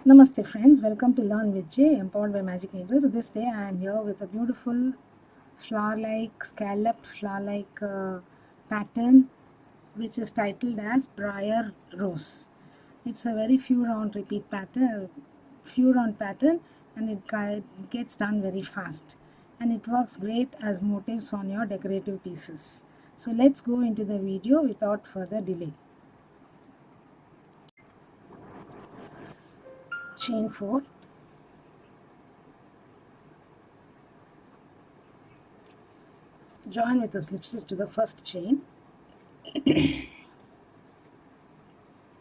Namaste friends, welcome to Learn with J, empowered by Magic Needles. This day I am here with a beautiful flower-like, scalloped flower-like pattern which is titled as Briar Rose. It's a very few round repeat pattern, and it gets done very fast. And it works great as motifs on your decorative pieces. So let's go into the video without further delay. Chain 4. Join with a slip stitch to the first chain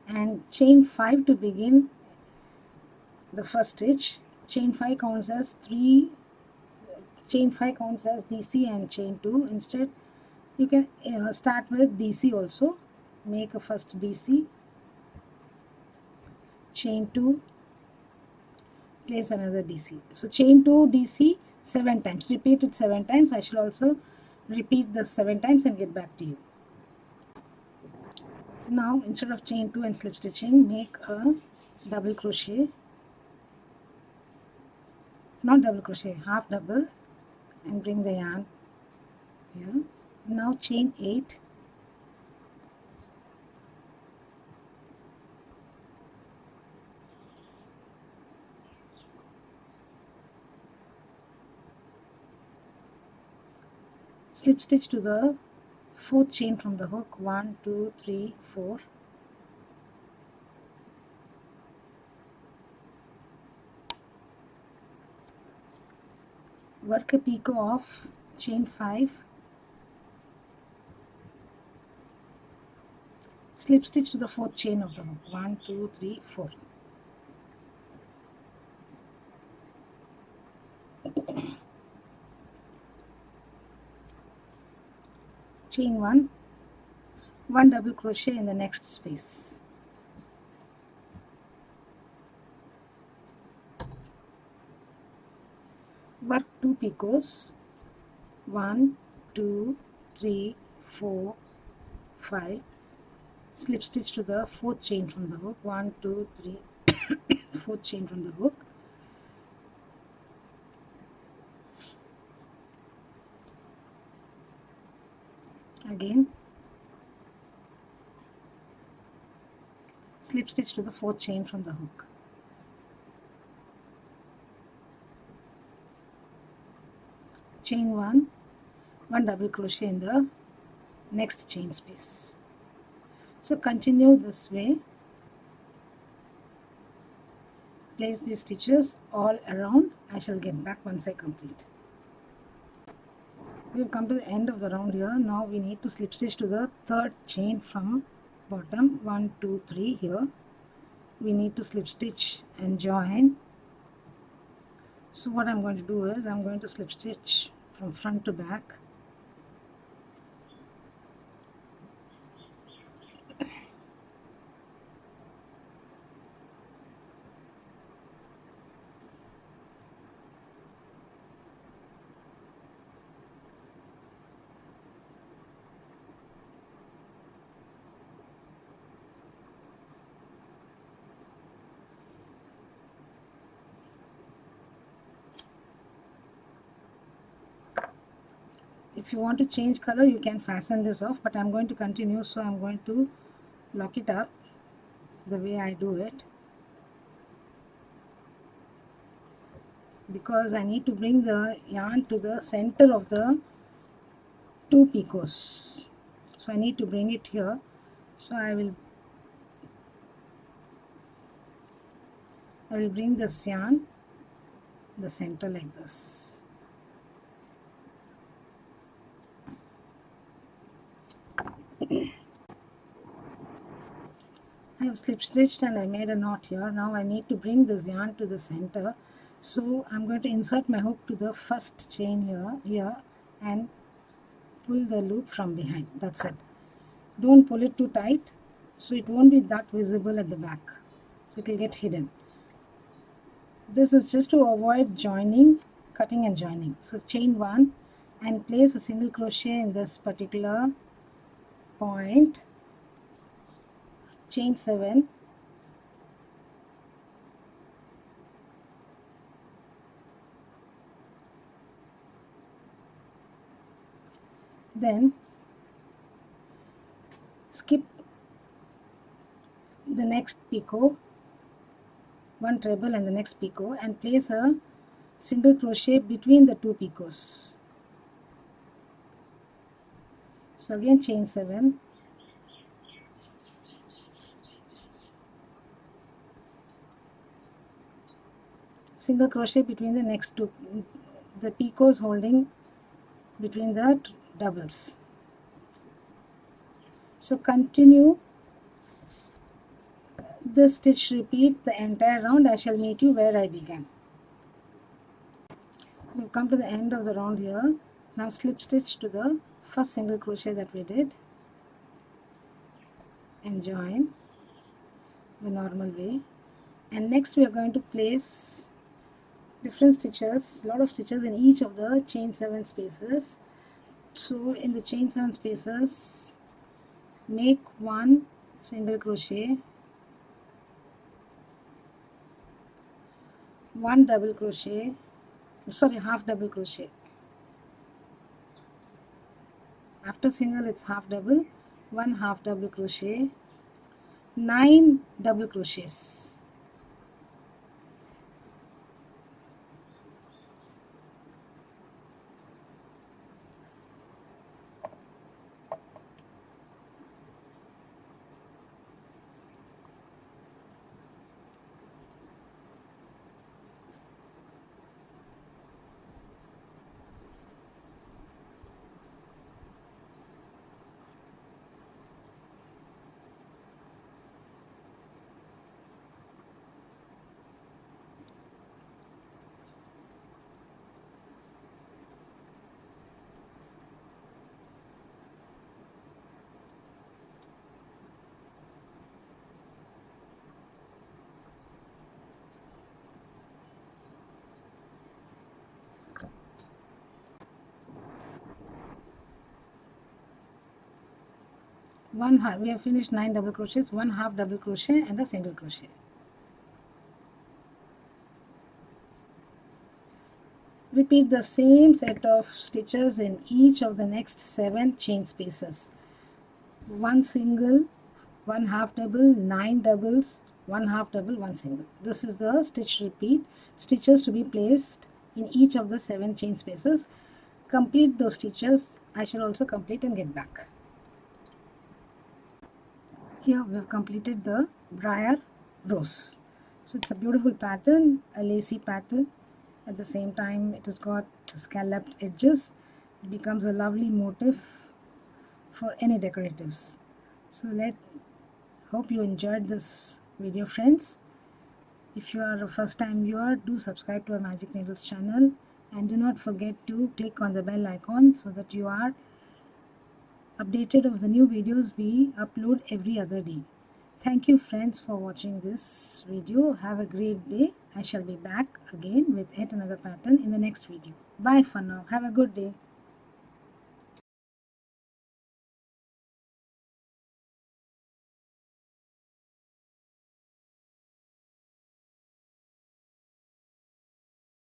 and chain 5 to begin the first stitch. Chain 5 counts as DC and chain 2. Instead you can start with DC also. Make a first DC, chain 2, place another DC. So chain 2 DC 7 times. Repeat it 7 times. I shall also repeat this 7 times and get back to you. Now instead of chain 2 and slip stitching, make a double crochet, not double crochet, half double, and bring the yarn here. Now chain 8, slip stitch to the fourth chain from the hook. 1 2 3 4. Work a picot of chain 5, slip stitch to the fourth chain of the hook. 1 2 3 4. Chain 1 double crochet in the next space. Work 2 picots. 1 2 3 4 5. Slip stitch to the fourth chain from the hook. 1 2 3 fourth chain from the hook. Again slip stitch to the fourth chain from the hook. Chain 1 double crochet in the next chain space. So continue this way. Place these stitches all around. I shall get back once I complete. We have come to the end of the round here. Now we need to slip stitch to the third chain from bottom. 1 2 3 here. We need to slip stitch and join. So what I'm going to do is I'm going to slip stitch from front to back. If you want to change color, you can fasten this off, but I'm going to continue, so I'm going to lock it up the way I do it, because I need to bring the yarn to the center of the 2 picots. So I need to bring it here. So I will bring this yarn the center like this. I have slip stitched and I made a knot here. Now I need to bring this yarn to the center. So I'm going to insert my hook to the first chain here and pull the loop from behind. That's it. Don't pull it too tight, so it won't be that visible at the back. So it will get hidden. This is just to avoid cutting and joining. So chain 1 and place a single crochet in this particular point. Chain 7, Then skip the next picot, one treble and the next picot, and place a single crochet between the two picots. So again chain 7, single crochet between the next two, the picots holding between the doubles. So continue the stitch, repeat the entire round. I shall meet you where I began. We've come to the end of the round here. Now slip stitch to the first single crochet that we did and join the normal way. And next we are going to place different stitches, lot of stitches in each of the chain 7 spaces. So in the chain 7 spaces, make one single crochet, one double crochet, sorry, half double crochet. After single it's half double, one half double crochet, 9 double crochets. One half, we have finished 9 double crochets, one half double crochet and a single crochet. Repeat the same set of stitches in each of the next 7 chain spaces. One single, one half double, 9 doubles, one half double, one single. This is the stitch repeat, stitches to be placed in each of the 7 chain spaces. Complete those stitches. I shall also complete and get back. Here we have completed the Briar rose. So it's a beautiful pattern, a lacy pattern. At the same time it has got scalloped edges. It becomes a lovely motif for any decoratives. So hope you enjoyed this video, friends. If you are a first time viewer, do subscribe to our Magic Needles channel and do not forget to click on the bell icon so that you are updated of the new videos we upload every other day. Thank you friends for watching this video. Have a great day. I shall be back again with yet another pattern in the next video. Bye for now. Have a good day.